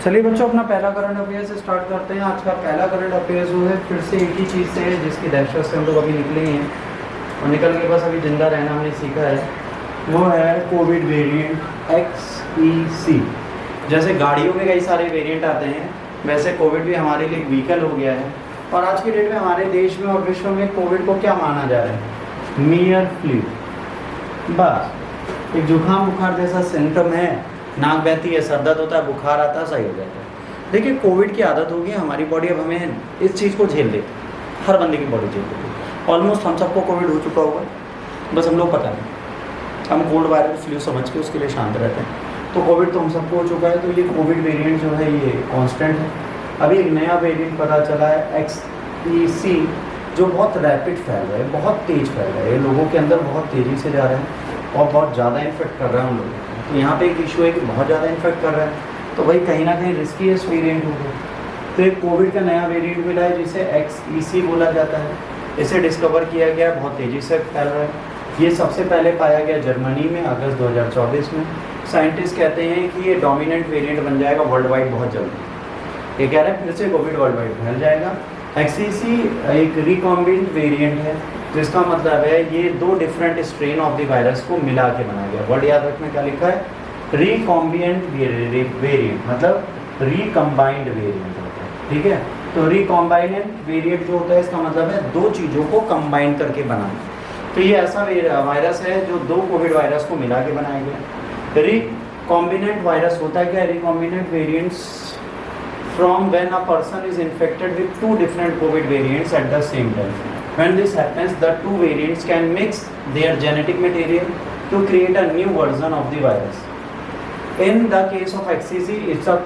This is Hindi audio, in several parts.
चलिए बच्चों, अपना पहला करंट अफेयर से स्टार्ट करते हैं। आज का पहला करंट अफेयर जो है फिर से एक ही चीज़ से है जिसकी दहशत से हम लोग अभी निकले ही हैं और निकल के बस अभी ज़िंदा रहना हमने सीखा है। वो है कोविड वेरिएंट XEC। जैसे गाड़ियों में कई सारे वेरिएंट आते हैं, वैसे कोविड भी हमारे लिए एक व्हीकल हो गया है। और आज की डेट में हमारे देश में और विश्व में कोविड को क्या माना जा रहा है? मियर फ्लू। बस एक जुकाम बुखार जैसा सिम्टम है, नाक बहती है, सर दर्द होता है, बुखार आता है, सही हो जाता है। देखिए, कोविड की आदत हो गई हमारी बॉडी, अब हमें इस चीज़ को झेल लेती है। हर बंदे की बॉडी झेल लेती है। ऑलमोस्ट हम सबको कोविड हो चुका होगा, बस हम लोग पता नहीं। हम कोल्ड वायरल फ्लू समझ के उसके लिए शांत रहते हैं। तो कोविड तो हम सबको हो चुका है। तो ये कोविड वेरिएंट जो है ये कांस्टेंट है। अभी एक नया वेरिएंट पता चला है XEC, जो बहुत रैपिड फैल रहा है, बहुत तेज़ फैल रहा है, लोगों के अंदर बहुत तेज़ी से जा रहा है और बहुत ज़्यादा इन्फेक्ट कर रहा है हम लोगों को। तो यहाँ पे एक इशू है कि बहुत ज़्यादा इन्फेक्ट कर रहा है, तो भाई कहीं ना कहीं रिस्कीएस्ट वेरिएंट होगा। तो एक कोविड का नया वेरिएंट मिला है जिसे XEC बोला जाता है। इसे डिस्कवर किया गया, बहुत तेज़ी से फैल रहा है। ये सबसे पहले पाया गया जर्मनी में अगस्त 2024 में। साइंटिस्ट कहते हैं कि ये डोमिनेंट वेरिएंट बन जाएगा वर्ल्ड वाइड बहुत जल्दी। ये कह रहे हैं फिर से कोविड वर्ल्ड वाइड फैल जाएगा। XEC एक रिकॉम्बिनेंट वेरिएंट है, जिसका मतलब है ये दो different strain of the virus को मिला के बनाया गया। वर्ड याद रखना, क्या लिखा है? रिकॉम्बिनेंट वेरिएंट, मतलब रिकम्बाइंड वेरिएंट होता है। ठीक है, तो रिकॉम्बाइनेंट वेरिएंट जो होता है इसका मतलब है दो चीज़ों को कंबाइन करके बनाना। तो ये ऐसा वायरस है जो दो कोविड वायरस को मिला के बनाया गया। रिकॉम्बिनेंट वायरस होता है क्या? Recombinant variants from when a person is infected with two different COVID variants at the same time. When this happens, the two variants can mix their genetic material to create a new version of the virus. In the case of XEC, it's a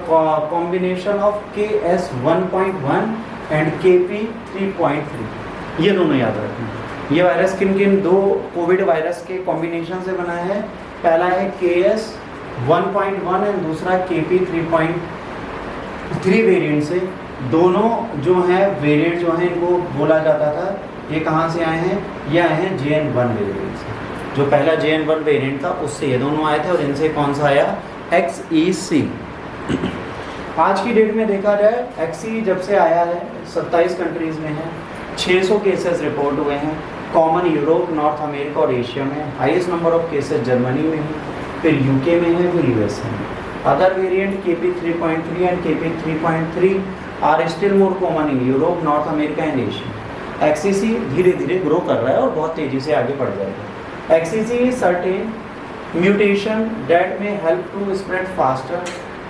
combination of KS1.1 and KP3.3. ये दोनों याद रखना। ये वायरस किन किन दो कोविड वायरस के कॉम्बिनेशन से बना है? पहला है KS1.1 और दूसरा KP3.3 वेरिएंट से। दोनों जो हैं वेरिएंट जो हैं इनको बोला जाता था, ये कहाँ से आए हैं? ये आए हैं JN1 वेरिएंट से। जो पहला JN1 वेरिएंट था उससे ये दोनों आए थे और इनसे कौन सा आया? XEC। आज की डेट में देखा जाए, XE जब से आया है 27 कंट्रीज़ में है, 600 केसेस रिपोर्ट हुए हैं। कॉमन यूरोप, नॉर्थ अमेरिका और एशिया में। Highest number of cases Germany में है, फिर UK में है, फिर USA में। Other variant KP3.3 and KP3.3 are still more common in Europe, North America and Asia. XEC धीरे धीरे ग्रो कर रहा है और बहुत तेजी से आगे बढ़ जाएगा। XEC is certain mutation that may help to spread faster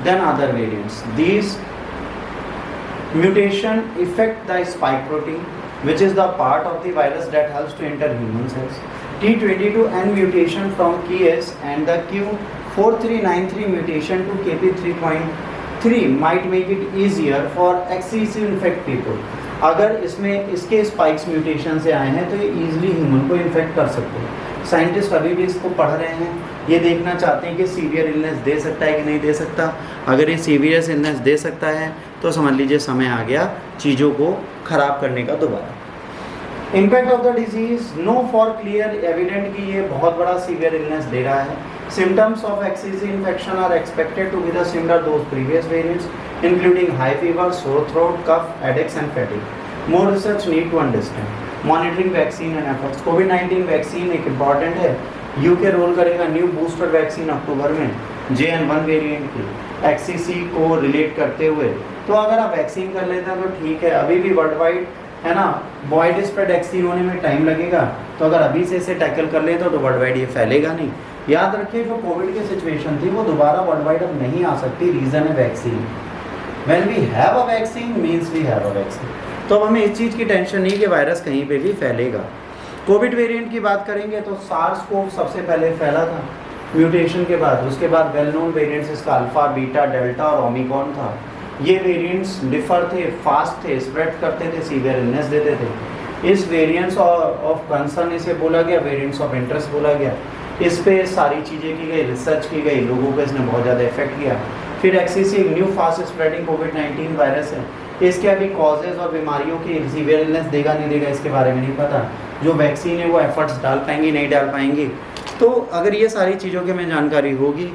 than other variants. These mutation affect the spike protein, which is the part of the virus that helps to enter human cells. T22N mutation from KS and the Q4393 mutation to KP3.3 might make it easier for XEC infect people. अगर इसमें इसके स्पाइक्स म्यूटेशन से आए हैं तो ये ईजिली ह्यूमन को इन्फेक्ट कर सकते हैं। साइंटिस्ट अभी भी इसको पढ़ रहे हैं, ये देखना चाहते हैं कि सीवियर इलनेस दे सकता है कि नहीं दे सकता। अगर ये सीवियर इलनेस दे सकता है तो समझ लीजिए समय आ गया चीज़ों को ख़राब करने का दोबारा। Impact of the disease, no for clear evident कि ये बहुत बड़ा सीवियर इलनेस दे रहा है। Symptoms of XEC infection are expected to be the similar those previous variants, including high fever, sore throat, cough, headaches, and fatigue. More research need to understand. Monitoring vaccine and efforts. COVID-19 vaccine एक इम्पॉर्टेंट है। UK रोल करेगा न्यू बूस्टर वैक्सीन अक्टूबर में JN1 वेरिएंट की XEC को रिलेट करते हुए। तो अगर आप वैक्सीन कर लेते हैं तो ठीक है, अभी भी वर्ल्ड वाइड है ना, वाइड स्प्रेड वैक्सीन होने में टाइम लगेगा। तो अगर अभी से इसे टैकल कर ले तो वर्ल्ड वाइड ये फैलेगा नहीं। याद रखिए, जो कोविड की सिचुएशन थी वो दोबारा वर्ल्ड वाइड अब नहीं आ सकती। रीज़न है vaccine. When we have a vaccine means we have a vaccine. तो अब हमें इस चीज़ की टेंशन नहीं कि वायरस कहीं पे भी फैलेगा। कोविड वेरिएंट की बात करेंगे तो SARS-CoV सबसे पहले फैला था म्यूटेशन के बाद। उसके बाद वेल नोन वेरिएंट्स इसका अल्फ़ा, बीटा, डेल्टा और ओमिक्रॉन था। ये वेरिएंट्स डिफर थे, फास्ट थे, स्प्रेड करते थे, सीवियर इलनेस देते थे। इस वेरिएंट्स ऑफ कंसर्न इसे बोला गया, वेरिएंट्स ऑफ इंटरेस्ट बोला गया। इस पे सारी चीज़ें की गई, रिसर्च की गई, लोगों को इसने बहुत ज़्यादा इफेक्ट किया। फिर XEC एक न्यू फास्ट स्प्रेडिंग कोविड-19 वायरस है। इसके अभी कॉजेज़ और बीमारियों की सीवियर इलनेस देगा नहीं देगा इसके बारे में नहीं पता। जो वैक्सीन है वो एफर्ट्स डाल पाएंगी नहीं डाल पाएंगी। तो अगर ये सारी चीज़ों की हमें जानकारी होगी